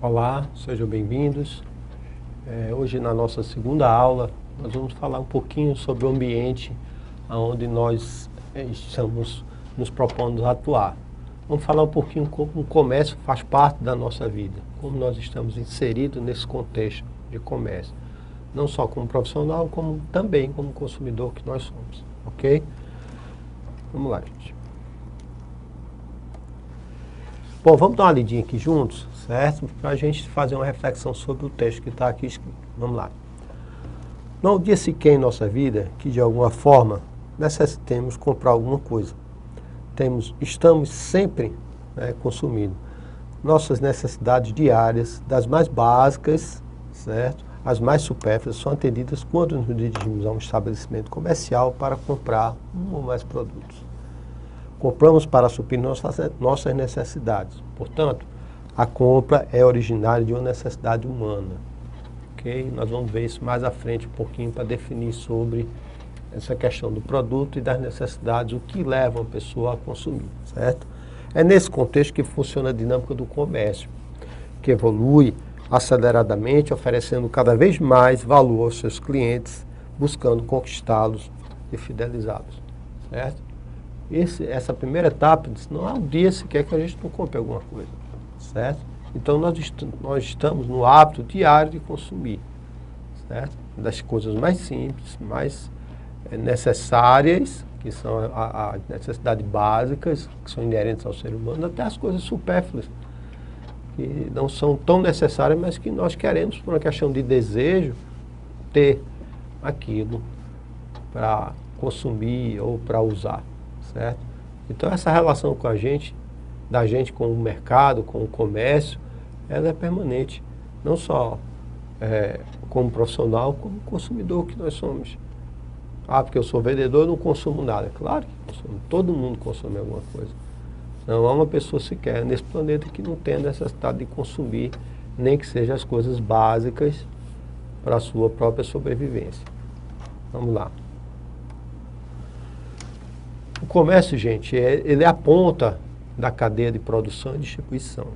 Olá, sejam bem-vindos. Hoje na nossa segunda aula nós vamos falar um pouquinho sobre o ambiente onde nós estamos nos propondo atuar. Vamos falar um pouquinho como o comércio faz parte da nossa vida, como nós estamos inseridos nesse contexto de comércio. Não só como profissional, como também como consumidor que nós somos, ok? Vamos lá, gente. Bom, vamos dar uma lidinha aqui juntos, certo? Para a gente fazer uma reflexão sobre o texto que está aqui escrito. Vamos lá. Não há um dia sequer em nossa vida que, de alguma forma, necessitemos comprar alguma coisa. Estamos sempre consumindo. Nossas necessidades diárias, das mais básicas, certo? As mais supérfluas, são atendidas quando nos dirigimos a um estabelecimento comercial para comprar um ou mais produtos. Compramos para suprir nossas necessidades. Portanto, a compra é originária de uma necessidade humana. Ok? Nós vamos ver isso mais à frente um pouquinho para definir sobre essa questão do produto e das necessidades, o que leva a pessoa a consumir, certo? É nesse contexto que funciona a dinâmica do comércio, que evolui aceleradamente, oferecendo cada vez mais valor aos seus clientes, buscando conquistá-los e fidelizá-los, certo? Essa primeira etapa, não há um dia sequer que a gente não compre alguma coisa, certo? Então nós estamos no hábito diário de consumir, certo? Das coisas mais simples, mais necessárias, que são as necessidades básicas, que são inerentes ao ser humano, até as coisas supérfluas, que não são tão necessárias, mas que nós queremos, por uma questão de desejo, ter aquilo para consumir ou para usar. Certo? Então essa relação com da gente com o mercado, com o comércio, ela é permanente, não só como profissional, como consumidor que nós somos. Ah, porque eu sou vendedor, eu não consumo nada. Claro que consumo, todo mundo consome alguma coisa. Não há uma pessoa sequer nesse planeta que não tenha necessidade de consumir, nem que sejam as coisas básicas para a sua própria sobrevivência. Vamos lá. O comércio, gente, ele é a ponta da cadeia de produção e distribuição.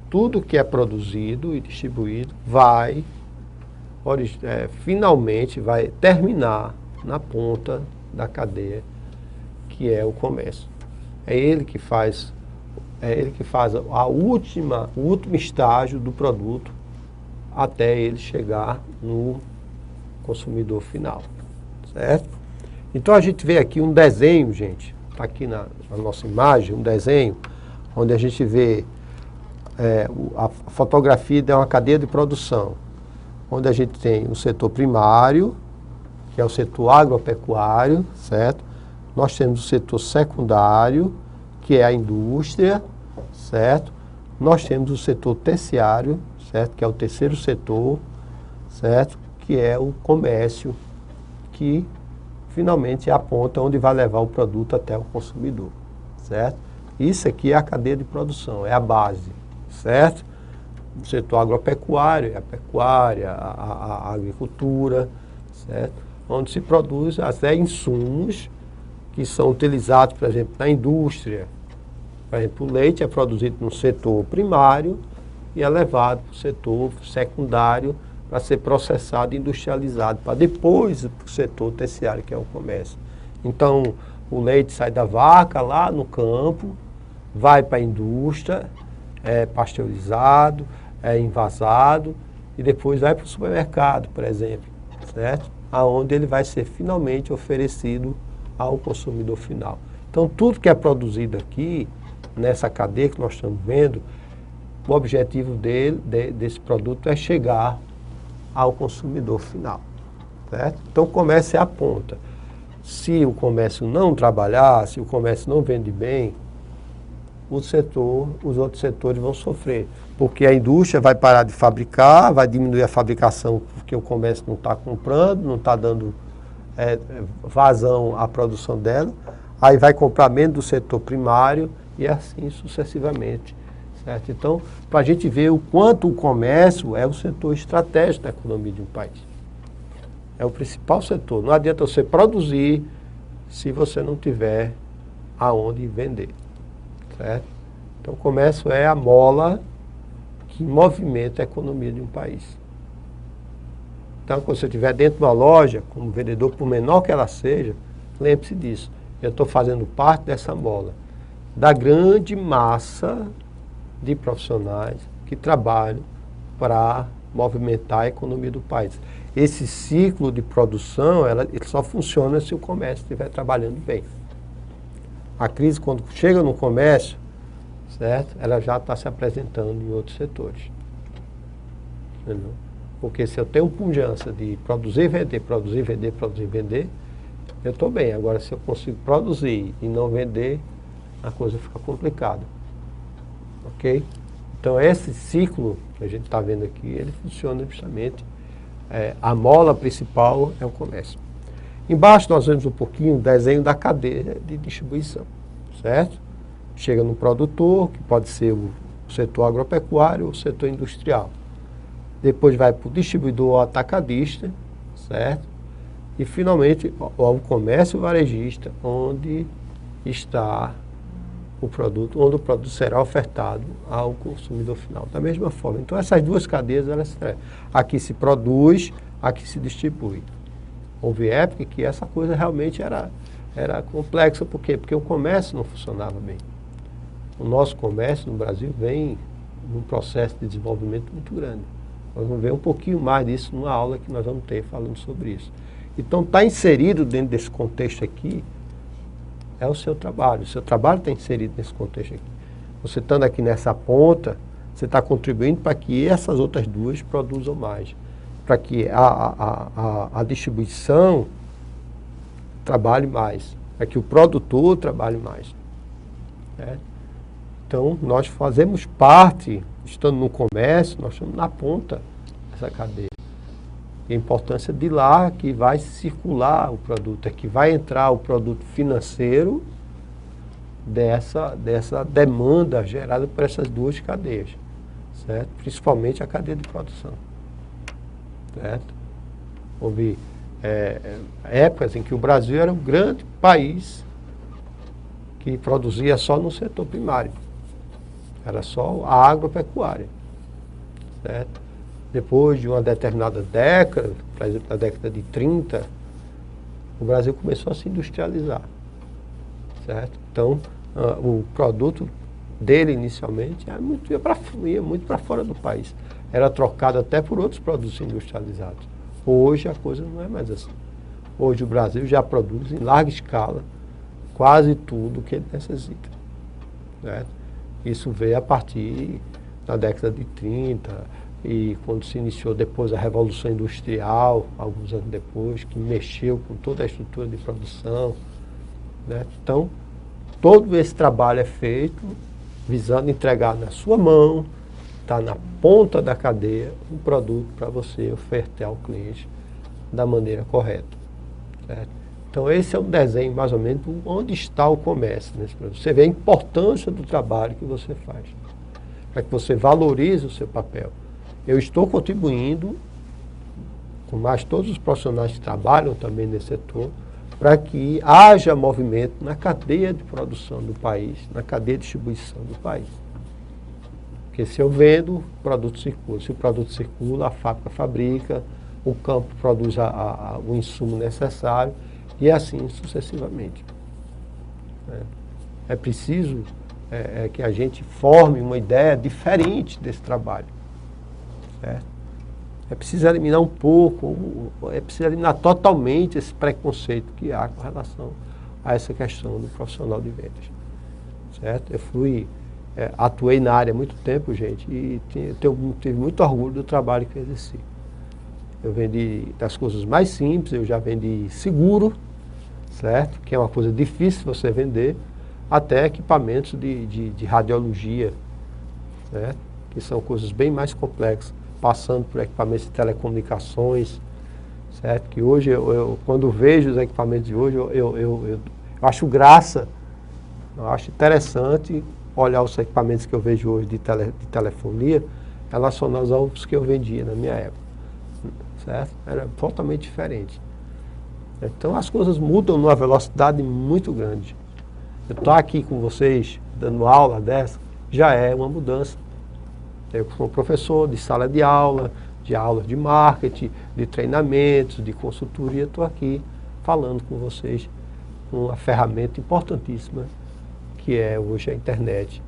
Tudo que é produzido e distribuído finalmente vai terminar na ponta da cadeia, que é o comércio. É ele que faz o último estágio do produto até ele chegar no consumidor final, certo? Então a gente vê aqui um desenho, gente, está aqui na nossa imagem, um desenho, onde a gente vê a fotografia de uma cadeia de produção, onde a gente tem o setor primário, que é o setor agropecuário, certo? Nós temos o setor secundário, que é a indústria, certo? Nós temos o setor terciário, certo? Que é o terceiro setor, certo? Que é o comércio, que finalmente é a ponta onde vai levar o produto até o consumidor, certo? Isso aqui é a cadeia de produção, é a base, certo? O setor agropecuário, é a pecuária, a agricultura, certo? Onde se produz até insumos que são utilizados, por exemplo, na indústria. Por exemplo, o leite é produzido no setor primário e é levado para o setor secundário para ser processado e industrializado, para depois para o setor terciário, que é o comércio. Então, o leite sai da vaca lá no campo, vai para a indústria, é pasteurizado, é envasado e depois vai para o supermercado, por exemplo, certo? Aonde ele vai ser finalmente oferecido ao consumidor final. Então, tudo que é produzido aqui, nessa cadeia que nós estamos vendo, o objetivo desse produto é chegar ao consumidor final, certo? Então o comércio é a ponta. Se o comércio não trabalhar, se o comércio não vende bem, os outros setores vão sofrer, porque a indústria vai parar de fabricar, vai diminuir a fabricação porque o comércio não está comprando, não está dando vazão à produção dela, aí vai comprar menos do setor primário e assim sucessivamente. Certo? Então, para a gente ver o quanto o comércio é o setor estratégico da economia de um país. É o principal setor. Não adianta você produzir se você não tiver aonde vender. Certo? Então, o comércio é a mola que movimenta a economia de um país. Então, quando você estiver dentro de uma loja, como vendedor, por menor que ela seja, lembre-se disso. Eu estou fazendo parte dessa bola, da grande massa de profissionais que trabalham para movimentar a economia do país. Esse ciclo de produção, ele só funciona se o comércio estiver trabalhando bem. A crise, quando chega no comércio, certo? Ela já está se apresentando em outros setores. Entendeu? Porque se eu tenho pujança de produzir e vender, produzir, vender, produzir, vender, eu estou bem. Agora, se eu consigo produzir e não vender, a coisa fica complicada. Ok? Então, esse ciclo que a gente está vendo aqui, ele funciona justamente. A mola principal é o comércio. Embaixo nós vemos um pouquinho o desenho da cadeia de distribuição, certo? Chega no produtor, que pode ser o setor agropecuário ou o setor industrial. Depois vai para o distribuidor ou atacadista, certo? E finalmente ao comércio varejista, onde está o produto, onde o produto será ofertado ao consumidor final. Da mesma forma. Então essas duas cadeias, aqui se produz, aqui se distribui. Houve época que essa coisa realmente era complexa. Por quê? Porque o comércio não funcionava bem. O nosso comércio no Brasil vem num processo de desenvolvimento muito grande. Nós vamos ver um pouquinho mais disso numa aula que nós vamos ter falando sobre isso. Então, está inserido dentro desse contexto aqui, é o seu trabalho. O seu trabalho está inserido nesse contexto aqui. Você estando aqui nessa ponta, você está contribuindo para que essas outras duas produzam mais. Para que a distribuição trabalhe mais. Para que o produtor trabalhe mais. Certo? Então, nós fazemos parte, estando no comércio, nós estamos na ponta dessa cadeia. E a importância de lá que vai circular o produto, é que vai entrar o produto financeiro dessa demanda gerada por essas duas cadeias, certo? Principalmente a cadeia de produção, certo? Houve épocas em que o Brasil era um grande país que produzia só no setor primário, era só a agropecuária, certo? Depois de uma determinada década, por exemplo, na década de 30, o Brasil começou a se industrializar, certo? Então, o produto dele inicialmente ia muito para fora do país. Era trocado até por outros produtos industrializados. Hoje a coisa não é mais assim. Hoje o Brasil já produz em larga escala quase tudo que ele necessita, certo? Isso veio a partir da década de 30, e quando se iniciou depois a Revolução Industrial, alguns anos depois, que mexeu com toda a estrutura de produção, né? Então, todo esse trabalho é feito visando entregar na sua mão, está na ponta da cadeia, um produto para você ofertar ao cliente da maneira correta, certo? Então, esse é um desenho, mais ou menos, de onde está o comércio nesse produto. Você vê a importância do trabalho que você faz, para que você valorize o seu papel. Eu estou contribuindo, com mais todos os profissionais que trabalham também nesse setor, para que haja movimento na cadeia de produção do país, na cadeia de distribuição do país. Porque se eu vendo, o produto circula. Se o produto circula, a fábrica fabrica, o campo produz o insumo necessário e assim sucessivamente. É preciso que a gente forme uma ideia diferente desse trabalho. Certo? É preciso eliminar um pouco, é preciso eliminar totalmente esse preconceito que há com relação a essa questão do profissional de vendas. Certo? Eu atuei na área há muito tempo, gente, e tive muito orgulho do trabalho que eu exerci. Eu vendi das coisas mais simples, eu já vendi seguro, certo? Que é uma coisa difícil você vender, até equipamentos de radiologia, certo? Que são coisas bem mais complexas, passando por equipamentos de telecomunicações, certo? Que hoje, quando vejo os equipamentos de hoje, eu acho graça, eu acho interessante olhar os equipamentos que eu vejo hoje de telefonia relacionados aos que eu vendia na minha época, certo? Era totalmente diferente. Então as coisas mudam numa velocidade muito grande. Eu estou aqui com vocês, dando aula dessa, já é uma mudança. Eu sou professor de sala de aula, de aulas de marketing, de treinamentos, de consultoria, estou aqui falando com vocês uma ferramenta importantíssima que é hoje a internet,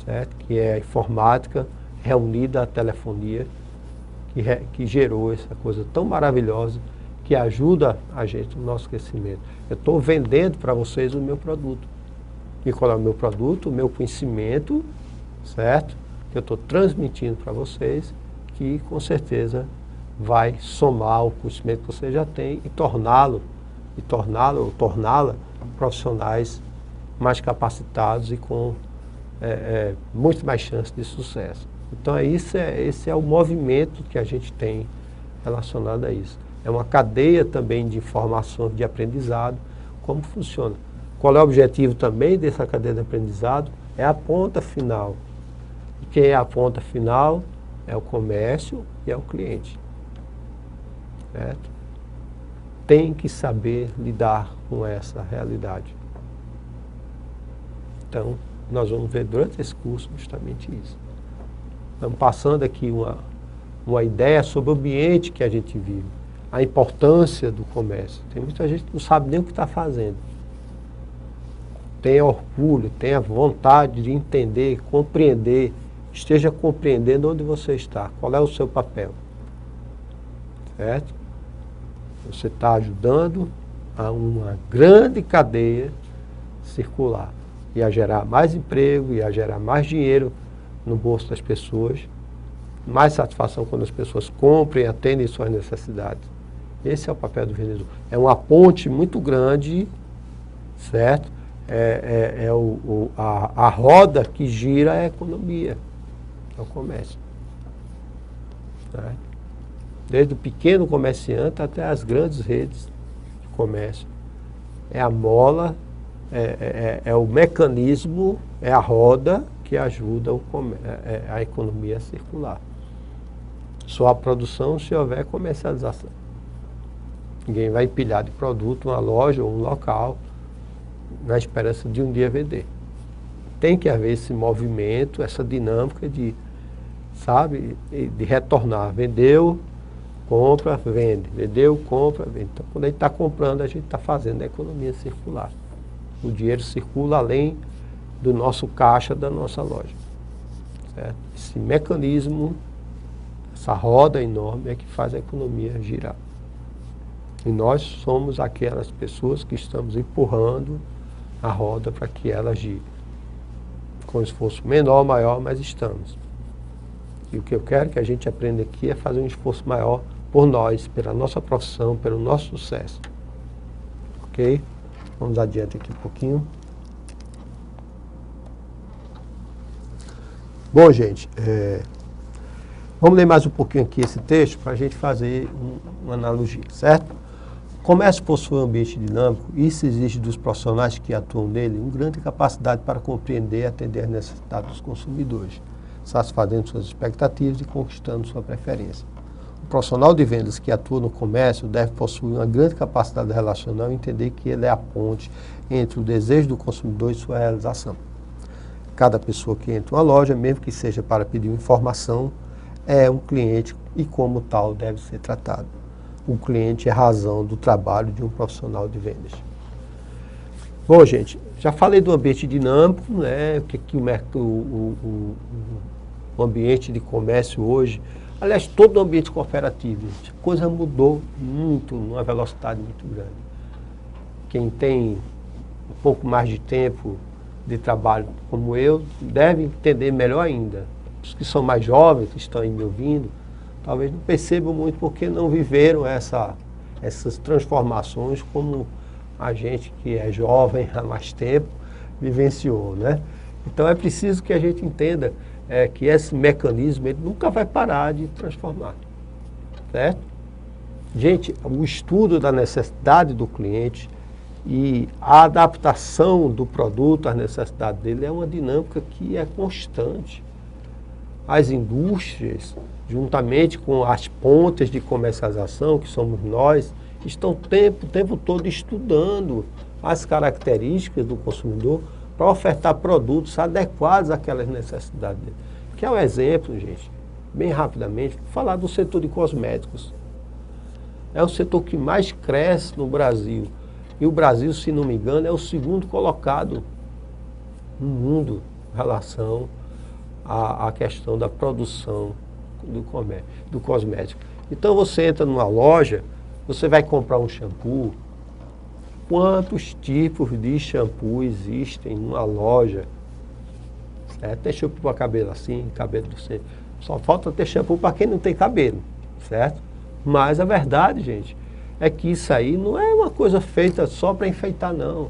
certo? Que é a informática reunida à telefonia, que gerou essa coisa tão maravilhosa que ajuda a gente no nosso crescimento. Eu estou vendendo para vocês o meu produto. E qual é o meu produto? O meu conhecimento, certo? Que eu estou transmitindo para vocês, que com certeza vai somar o conhecimento que você já tem e torná-la profissionais mais capacitados e com muito mais chance de sucesso. Então esse é o movimento que a gente tem relacionado a isso. É uma cadeia também de informações de aprendizado. Como funciona? Qual é o objetivo também dessa cadeia de aprendizado? É a ponta final. E quem é a ponta final? É o comércio e é o cliente. Certo? Tem que saber lidar com essa realidade. Então, nós vamos ver durante esse curso justamente isso. Estamos passando aqui uma ideia sobre o ambiente que a gente vive, a importância do comércio. Tem muita gente que não sabe nem o que está fazendo. Tenha orgulho, tenha vontade de entender, compreender, esteja compreendendo onde você está, qual é o seu papel. Certo? Você está ajudando a uma grande cadeia circular e a gerar mais emprego e a gerar mais dinheiro no bolso das pessoas, mais satisfação quando as pessoas comprem e atendem suas necessidades. Esse é o papel do vendedor. É uma ponte muito grande, certo? A roda que gira a economia, é o comércio. Certo? Desde o pequeno comerciante até as grandes redes de comércio. É a mola, é o mecanismo, é a roda que ajuda a economia a circular. Só a produção se houver comercialização. Ninguém vai empilhar de produto uma loja ou um local na esperança de um dia vender. Tem que haver esse movimento, essa dinâmica de, sabe, de retornar. Vendeu, compra, vende. Vendeu, compra, vende. Então, quando a gente está comprando, a gente está fazendo a economia circular. O dinheiro circula além do nosso caixa, da nossa loja. Certo? Esse mecanismo, essa roda enorme é que faz a economia girar. E nós somos aquelas pessoas que estamos empurrando a roda para que ela gire. Com esforço menor ou maior, mas estamos. E o que eu quero que a gente aprenda aqui é fazer um esforço maior por nós, pela nossa profissão, pelo nosso sucesso. Ok? Vamos adiante aqui um pouquinho. Bom, gente, vamos ler mais um pouquinho aqui esse texto para a gente fazer uma analogia, certo? O comércio possui um ambiente dinâmico, isso exige dos profissionais que atuam nele uma grande capacidade para compreender e atender as necessidades dos consumidores, satisfazendo suas expectativas e conquistando sua preferência. O profissional de vendas que atua no comércio deve possuir uma grande capacidade relacional e entender que ele é a ponte entre o desejo do consumidor e sua realização. Cada pessoa que entra em uma loja, mesmo que seja para pedir informação, é um cliente e como tal deve ser tratado. O cliente é a razão do trabalho de um profissional de vendas. Bom, gente, já falei do ambiente dinâmico, né? O que o ambiente de comércio hoje, aliás, todo o ambiente cooperativo, a coisa mudou muito, numa velocidade muito grande. Quem tem um pouco mais de tempo de trabalho como eu, deve entender melhor ainda. Os que são mais jovens, que estão aí me ouvindo, talvez não percebam muito porque não viveram essas transformações como a gente que é jovem há mais tempo vivenciou, né? Então é preciso que a gente entenda que esse mecanismo ele nunca vai parar de transformar, certo? Gente, o estudo da necessidade do cliente e a adaptação do produto às necessidades dele é uma dinâmica que é constante. As indústrias, juntamente com as pontas de comercialização, que somos nós, estão o tempo todo estudando as características do consumidor para ofertar produtos adequados àquelas necessidades dele. Quer um exemplo, gente? Bem rapidamente, vou falar do setor de cosméticos. É o setor que mais cresce no Brasil. E o Brasil, se não me engano, é o segundo colocado no mundo em relação à questão da produção do cosmético. Então você entra numa loja, você vai comprar um shampoo. Quantos tipos de shampoo existem numa loja? Certo? Tem shampoo para cabelo assim, cabelo assim. Só falta ter shampoo para quem não tem cabelo, certo? Mas a verdade, gente, é que isso aí não é uma coisa feita só para enfeitar, não.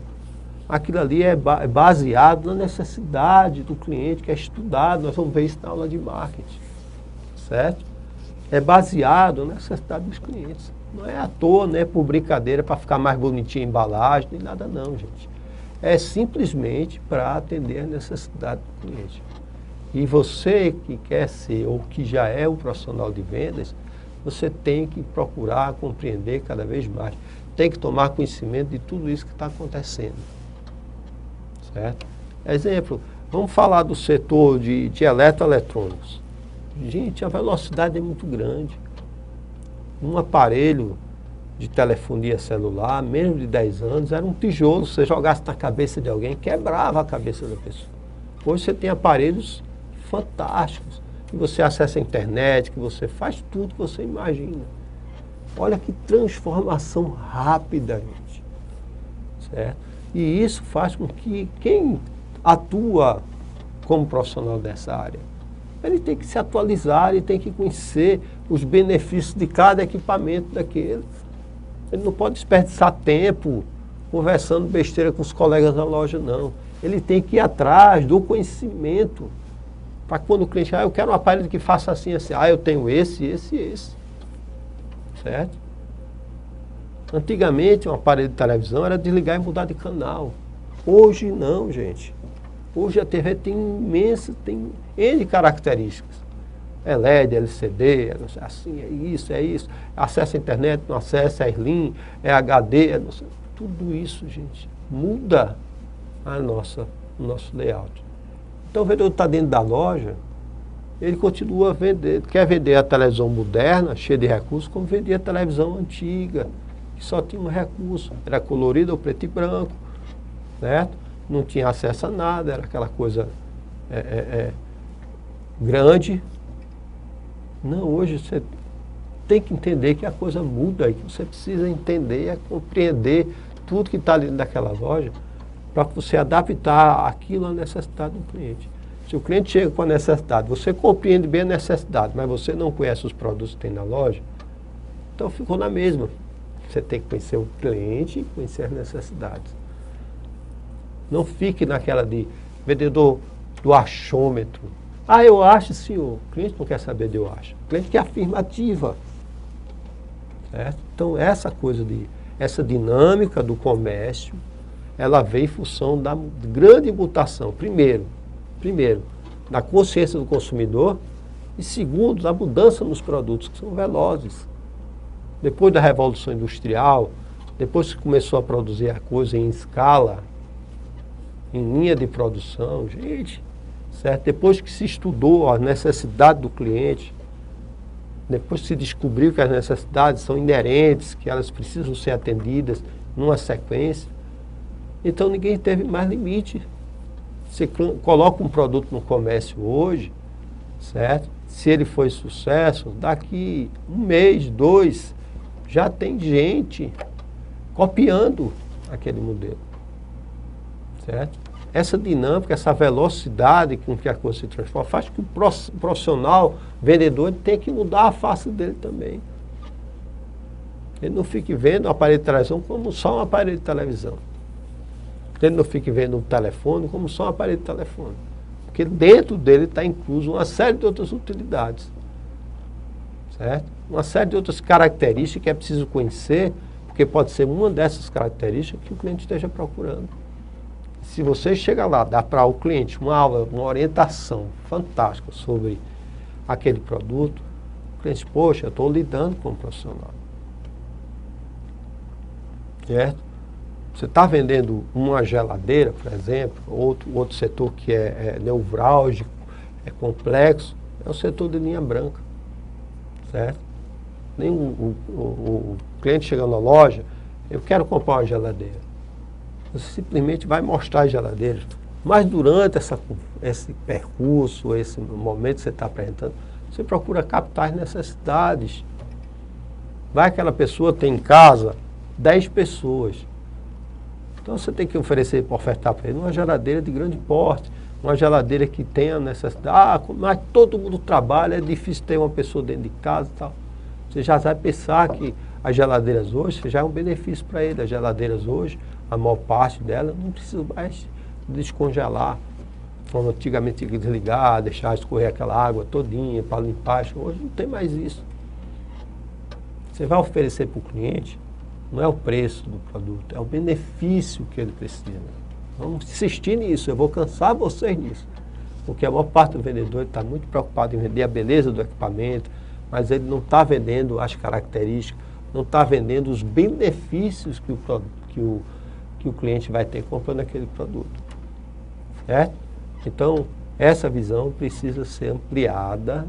Aquilo ali é baseado na necessidade do cliente, que é estudado. Nós vamos ver isso na aula de marketing, certo? É baseado na necessidade dos clientes. Não é à toa, né, por brincadeira, para ficar mais bonitinha a embalagem, nem nada não, gente. É simplesmente para atender a necessidade do cliente. E você que quer ser, ou que já é um profissional de vendas, você tem que procurar compreender cada vez mais. Tem que tomar conhecimento de tudo isso que está acontecendo. Certo? Exemplo, vamos falar do setor de eletroeletrônicos. Gente, a velocidade é muito grande. Um aparelho de telefonia celular, menos de 10 anos, era um tijolo. Se você jogasse na cabeça de alguém, quebrava a cabeça da pessoa. Hoje você tem aparelhos fantásticos, que você acessa a internet, que você faz tudo que você imagina. Olha que transformação rápida, gente. Certo? E isso faz com que quem atua como profissional dessa área, ele tem que se atualizar, ele tem que conhecer os benefícios de cada equipamento daquele. Ele não pode desperdiçar tempo conversando besteira com os colegas da loja, não. Ele tem que ir atrás do conhecimento. Para quando o cliente, eu quero um aparelho que faça assim, assim. Eu tenho esse. Certo? Antigamente, um aparelho de televisão era desligar e mudar de canal. Hoje não, gente. Hoje a TV tem N características. É LED, LCD, assim, é isso. Acessa a internet, não acessa, é Slim, é HD, tudo isso, gente, muda o nosso layout. Então o vendedor está dentro da loja, ele continua a vender, quer vender a televisão moderna, cheia de recursos, como vendia a televisão antiga, que só tinha um recurso, era colorida ou preto e branco, certo? Não tinha acesso a nada, era aquela coisa grande. Não, hoje você tem que entender que a coisa muda e que você precisa entender, compreender tudo que está ali daquela loja para você adaptar aquilo à necessidade do cliente. Se o cliente chega com a necessidade, você compreende bem a necessidade, mas você não conhece os produtos que tem na loja, então ficou na mesma. Você tem que conhecer o cliente e conhecer as necessidades. Não fique naquela de vendedor do achômetro. Eu acho, senhor. O cliente não quer saber de eu acho. O cliente quer afirmativa. Certo? Então, essa dinâmica do comércio, ela vem em função da grande mutação. Primeiro, da consciência do consumidor e segundo, da mudança nos produtos, que são velozes. Depois da Revolução Industrial, depois que começou a produzir a coisa em escala, em linha de produção, gente, certo? Depois que se estudou a necessidade do cliente, depois que se descobriu que as necessidades são inerentes, que elas precisam ser atendidas numa sequência, então ninguém teve mais limite. Você coloca um produto no comércio hoje, certo? Se ele foi sucesso, daqui 1 mês, 2, já tem gente copiando aquele modelo. Certo? Essa dinâmica, essa velocidade com que a coisa se transforma, faz que o profissional vendedor tenha que mudar a face dele também. Ele não fique vendo o aparelho de televisão como só um aparelho de televisão. Ele não fique vendo um telefone como só um aparelho de telefone. Porque dentro dele está incluso uma série de outras utilidades. Certo? Uma série de outras características que é preciso conhecer, porque pode ser uma dessas características que o cliente esteja procurando. Se você chega lá, dá para o cliente uma aula, uma orientação fantástica sobre aquele produto, o cliente, poxa, eu estou lidando com um profissional. Certo? Você está vendendo uma geladeira, por exemplo, outro setor que é nevrálgico, é complexo, é o setor de linha branca, certo? Nem o cliente chega na loja, eu quero comprar uma geladeira. Você simplesmente vai mostrar as geladeiras, mas durante esse percurso, esse momento que você está apresentando, você procura captar as necessidades. Vai aquela pessoa tem em casa 10 pessoas. Então você tem que oferecer para ofertar para ele uma geladeira de grande porte, uma geladeira que tenha necessidade. Mas todo mundo trabalha, é difícil ter uma pessoa dentro de casa e tal. Você já vai pensar que as geladeiras hoje já é um benefício para ele. As geladeiras hoje, a maior parte delas, não precisa mais descongelar. Como antigamente tinha que desligar, deixar escorrer aquela água todinha para limpar. Hoje não tem mais isso. Você vai oferecer para o cliente, não é o preço do produto, é o benefício que ele precisa. Vamos insistir nisso, eu vou cansar vocês nisso. Porque a maior parte do vendedor está muito preocupado em vender a beleza do equipamento, mas ele não está vendendo as características, não está vendendo os benefícios que o cliente vai ter comprando aquele produto. Certo? Então, essa visão precisa ser ampliada,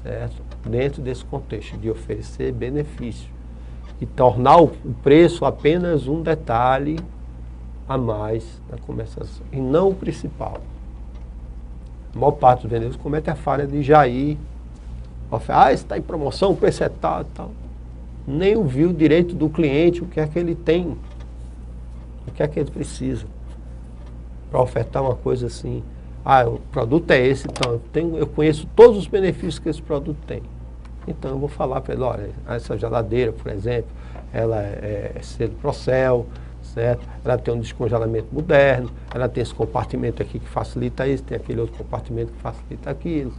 certo? Dentro desse contexto de oferecer benefício e tornar o preço apenas um detalhe a mais na comercialização e não o principal. A maior parte dos vendedores comete a falha de já ir, está em promoção, o preço é tal e tal. Nem ouviu o direito do cliente, o que é que ele tem, o que é que ele precisa para ofertar uma coisa assim. O produto é esse, então eu conheço todos os benefícios que esse produto tem. Então eu vou falar para ele, olha, essa geladeira, por exemplo, ela é selo Procel, certo? Ela tem um descongelamento moderno, ela tem esse compartimento aqui que facilita isso, tem aquele outro compartimento que facilita aquilo.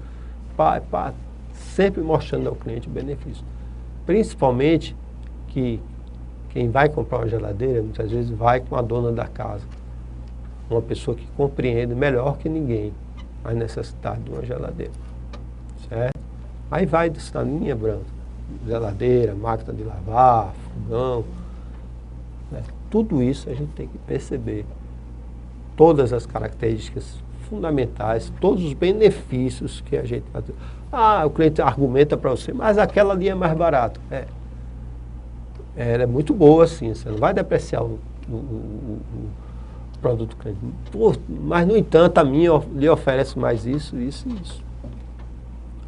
Sempre mostrando ao cliente o benefício. Principalmente que quem vai comprar uma geladeira, muitas vezes vai com a dona da casa. Uma pessoa que compreende melhor que ninguém a necessidade de uma geladeira. Certo? Aí vai dessa linha branca. Geladeira, máquina de lavar, fogão. Né? Tudo isso a gente tem que perceber. Todas as características fundamentais, todos os benefícios que a gente vai ter. O cliente argumenta para você, mas aquela ali é mais barata. Ela é muito boa, sim. Você não vai depreciar o produto do cliente. Mas, no entanto, a minha lhe oferece mais isso, isso e isso.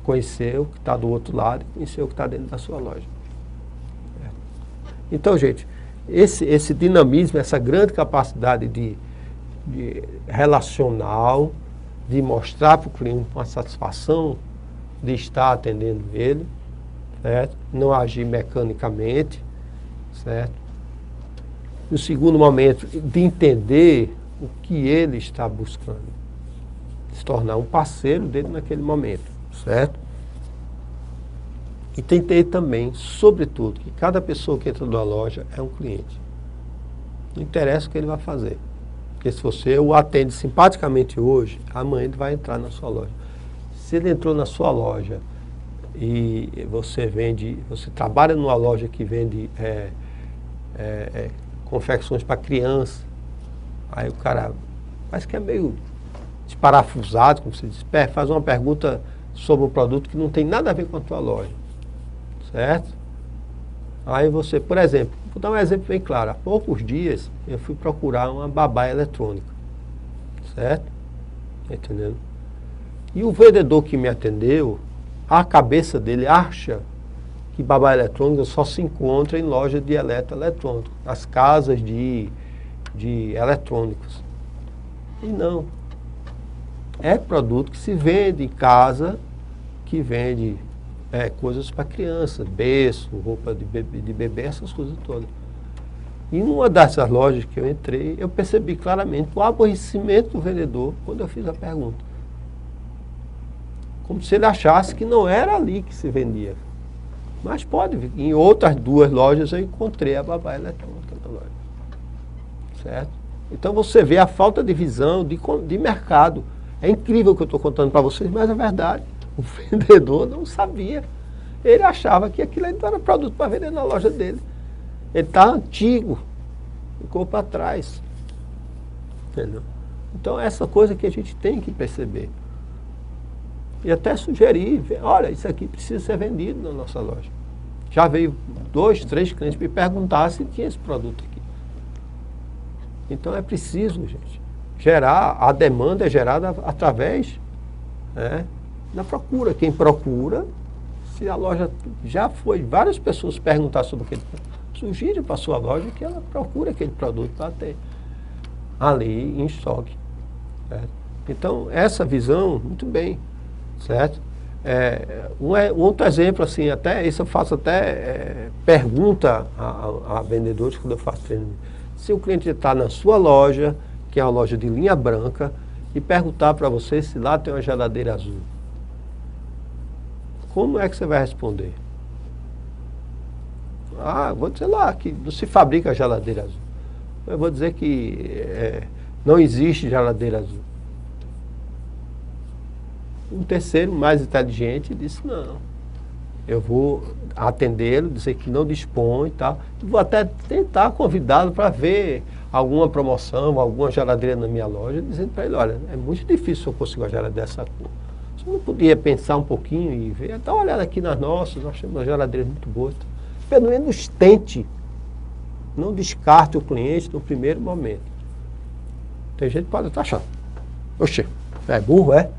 Conhecer o que está do outro lado e conhecer o que está dentro da sua loja. Então, gente, esse dinamismo, essa grande capacidade de relacional, de mostrar para o cliente uma satisfação de estar atendendo ele, certo? Não agir mecanicamente, certo? No segundo momento, de entender o que ele está buscando, se tornar um parceiro dele naquele momento, certo? E entender também, sobretudo, que cada pessoa que entra numa loja é um cliente. Não interessa o que ele vai fazer. Porque se você o atende simpaticamente hoje, amanhã ele vai entrar na sua loja. Se ele entrou na sua loja e você trabalha numa loja que vende confecções para criança, aí o cara parece que é meio desparafusado, como você diz, faz uma pergunta sobre um produto que não tem nada a ver com a tua loja, certo? Aí você, por exemplo, vou dar um exemplo bem claro, há poucos dias eu fui procurar uma babá eletrônica, certo? Entendendo? E o vendedor que me atendeu, a cabeça dele acha que babá eletrônica só se encontra em lojas de eletroeletrônico, nas casas de eletrônicos. E não. É produto que se vende em casa, que vende coisas para criança, berço, roupa de bebê, essas coisas todas. E numa dessas lojas que eu entrei, eu percebi claramente o aborrecimento do vendedor quando eu fiz a pergunta. Como se ele achasse que não era ali que se vendia. Mas pode vir. Em outras duas lojas eu encontrei a babá eletrônica na loja. Certo? Então você vê a falta de visão de mercado. É incrível o que eu estou contando para vocês, mas é verdade. O vendedor não sabia. Ele achava que aquilo não era produto para vender na loja dele. Ele está antigo. Ficou para trás. Entendeu? Então essa coisa que a gente tem que perceber. E até sugerir, olha, isso aqui precisa ser vendido na nossa loja. Já veio 2, 3 clientes me perguntar se tinha esse produto aqui. Então é preciso, gente, gerar, a demanda é gerada através, né, da procura. Quem procura, se a loja já foi, várias pessoas perguntar sobre aquele produto, sugire para a sua loja que ela procure aquele produto para ter ali em estoque. Certo? Então, essa visão, muito bem, certo? Um outro exemplo, assim, até isso eu faço até pergunta a vendedores quando eu faço treinamento. Se o cliente está na sua loja, que é uma loja de linha branca, e perguntar para você se lá tem uma geladeira azul, como é que você vai responder? Vou dizer lá que não se fabrica geladeira azul. Eu vou dizer que não existe geladeira azul. Um terceiro, mais inteligente, disse, não, eu vou atendê-lo, dizer que não dispõe e tal. Vou até tentar convidá-lo para ver alguma promoção, alguma geladeira na minha loja, dizendo para ele, olha, é muito difícil eu conseguir uma geladeira dessa cor. Você não podia pensar um pouquinho e ver, dá uma olhada aqui nas nossas, nós temos uma geladeira muito boa. Pelo menos tente, não descarte o cliente no primeiro momento. Tem gente que pode estar achando, oxe, é burro, é?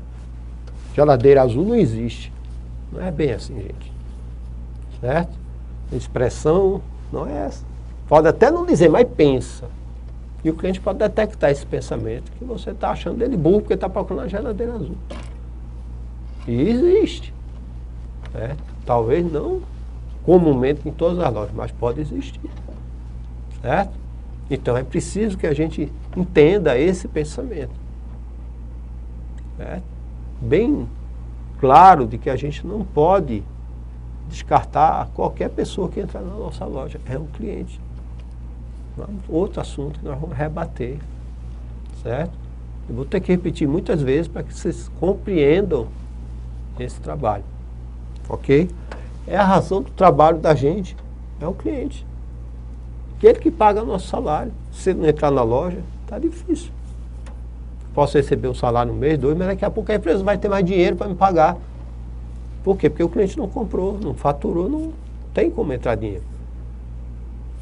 Geladeira azul não existe. Não é bem assim, gente. Certo? A expressão não é essa. Pode até não dizer, mas pensa. E o cliente pode detectar esse pensamento que você está achando dele burro porque está procurando a geladeira azul. E existe. Certo? Talvez não comumente em todas as lojas, mas pode existir. Certo? Então é preciso que a gente entenda esse pensamento. Certo? Bem claro de que a gente não pode descartar qualquer pessoa que entrar na nossa loja. É um cliente. Outro assunto que nós vamos rebater. Certo? Eu vou ter que repetir muitas vezes para que vocês compreendam esse trabalho. Ok? É a razão do trabalho da gente. É o cliente. Aquele que paga o nosso salário. Se ele não entrar na loja, está difícil. Posso receber um salário no mês, 2, mas daqui a pouco a empresa vai ter mais dinheiro para me pagar. Por quê? Porque o cliente não comprou, não faturou, não tem como entrar dinheiro.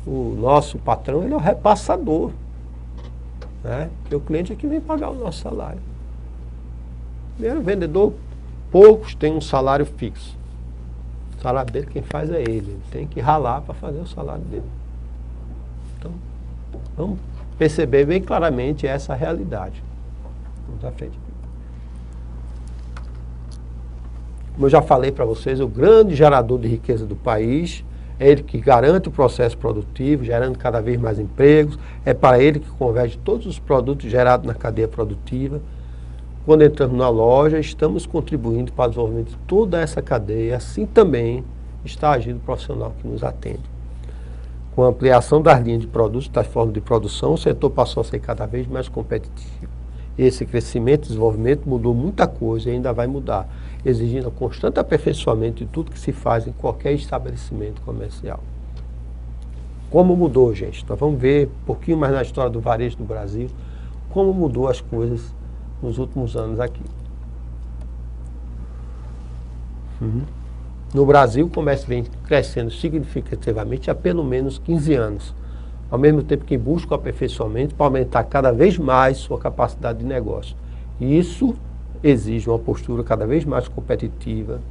O nosso patrão, ele é o repassador. Né? Porque o cliente é que vem pagar o nosso salário. Primeiro, vendedor, poucos têm um salário fixo. O salário dele, quem faz é ele. Ele tem que ralar para fazer o salário dele. Então, vamos perceber bem claramente essa realidade. Vamos à frente. Como eu já falei para vocês, o grande gerador de riqueza do país é ele que garante o processo produtivo, gerando cada vez mais empregos. É para ele que converte todos os produtos gerados na cadeia produtiva. Quando entramos na loja, estamos contribuindo para o desenvolvimento de toda essa cadeia. Assim também está agindo o profissional que nos atende. Com a ampliação das linhas de produtos, das formas de produção, o setor passou a ser cada vez mais competitivo. Esse crescimento e desenvolvimento mudou muita coisa e ainda vai mudar, exigindo o constante aperfeiçoamento de tudo que se faz em qualquer estabelecimento comercial. Como mudou, gente? Nós vamos ver um pouquinho mais na história do varejo do Brasil, como mudou as coisas nos últimos anos aqui. No Brasil, o comércio vem crescendo significativamente há pelo menos 15 anos, ao mesmo tempo que busca o aperfeiçoamento para aumentar cada vez mais sua capacidade de negócio. E isso exige uma postura cada vez mais competitiva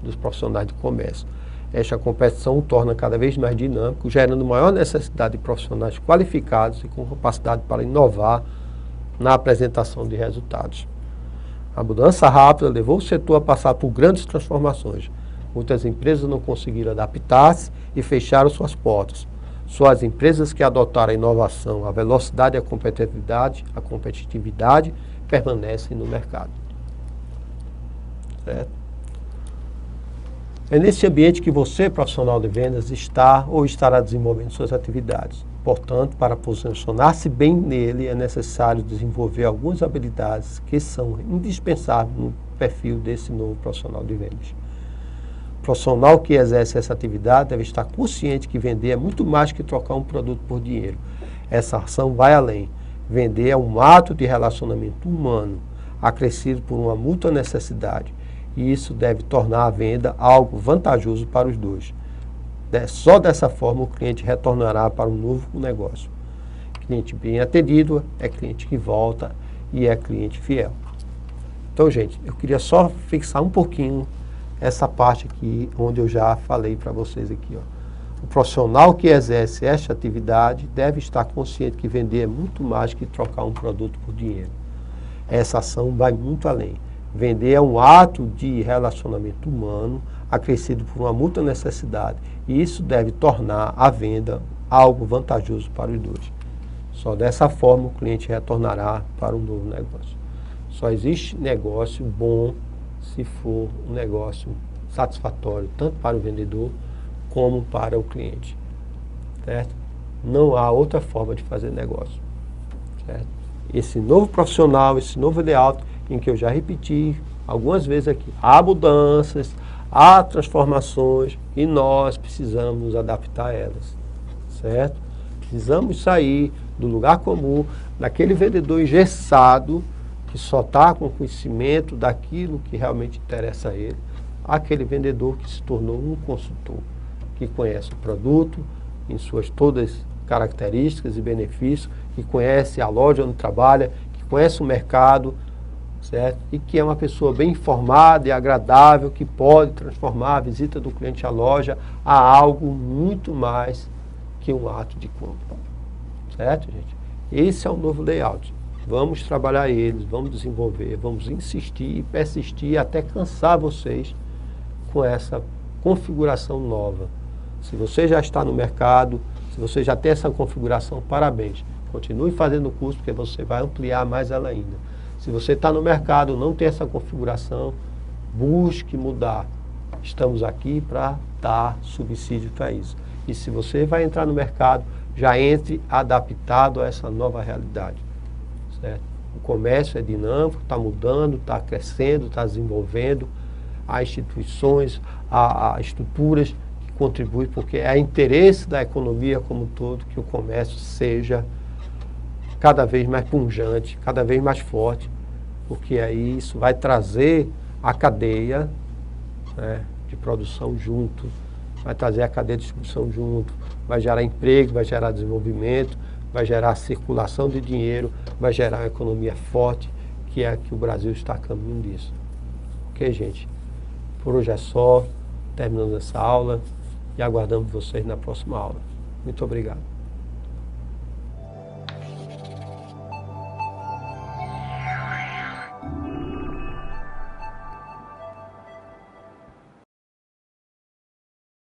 dos profissionais de comércio. Esta competição o torna cada vez mais dinâmico, gerando maior necessidade de profissionais qualificados e com capacidade para inovar na apresentação de resultados. A mudança rápida levou o setor a passar por grandes transformações. Muitas empresas não conseguiram adaptar-se e fecharam suas portas. Só as empresas que adotaram a inovação, a velocidade e a competitividade permanecem no mercado. Certo? É nesse ambiente que você, profissional de vendas, está ou estará desenvolvendo suas atividades. Portanto, para posicionar-se bem nele, é necessário desenvolver algumas habilidades que são indispensáveis no perfil desse novo profissional de vendas. O profissional que exerce essa atividade deve estar consciente que vender é muito mais que trocar um produto por dinheiro. Essa ação vai além. Vender é um ato de relacionamento humano, acrescido por uma mútua necessidade. E isso deve tornar a venda algo vantajoso para os dois. Só dessa forma o cliente retornará para um novo negócio. Cliente bem atendido é cliente que volta e é cliente fiel. Então, gente, eu queria só fixar um pouquinho essa parte aqui, onde eu já falei para vocês aqui, ó. O profissional que exerce esta atividade deve estar consciente que vender é muito mais que trocar um produto por dinheiro. Essa ação vai muito além. Vender é um ato de relacionamento humano acrescido por uma mútua necessidade. E isso deve tornar a venda algo vantajoso para os dois. Só dessa forma o cliente retornará para um novo negócio. Só existe negócio bom se for um negócio satisfatório, tanto para o vendedor como para o cliente. Certo? Não há outra forma de fazer negócio. Certo? Esse novo profissional, esse novo layout, em que eu já repeti algumas vezes aqui, há mudanças, há transformações e nós precisamos nos adaptar a elas. Certo? Precisamos sair do lugar comum, daquele vendedor engessado que só está com conhecimento daquilo que realmente interessa a ele, aquele vendedor que se tornou um consultor, que conhece o produto em suas todas características e benefícios, que conhece a loja onde trabalha, que conhece o mercado, certo? E que é uma pessoa bem informada e agradável, que pode transformar a visita do cliente à loja a algo muito mais que um ato de compra. Certo, gente? Esse é o novo layout. Vamos trabalhar eles, vamos desenvolver, vamos insistir e persistir até cansar vocês com essa configuração nova. Se você já está no mercado, se você já tem essa configuração, parabéns. Continue fazendo o curso, porque você vai ampliar mais ela ainda. Se você está no mercado, não tem essa configuração, busque mudar. Estamos aqui para dar subsídio para isso. E se você vai entrar no mercado, já entre adaptado a essa nova realidade. Certo? O comércio é dinâmico, está mudando, está crescendo, está desenvolvendo. Há instituições, há estruturas que contribuem, porque é interesse da economia como um todo que o comércio seja cada vez mais pujante, cada vez mais forte, porque aí isso vai trazer a cadeia, né, de produção junto, vai trazer a cadeia de distribuição junto, vai gerar emprego, vai gerar desenvolvimento, vai gerar circulação de dinheiro, vai gerar uma economia forte, que é que o Brasil está a caminho disso. Ok, gente? Por hoje é só, terminando essa aula e aguardamos vocês na próxima aula. Muito obrigado.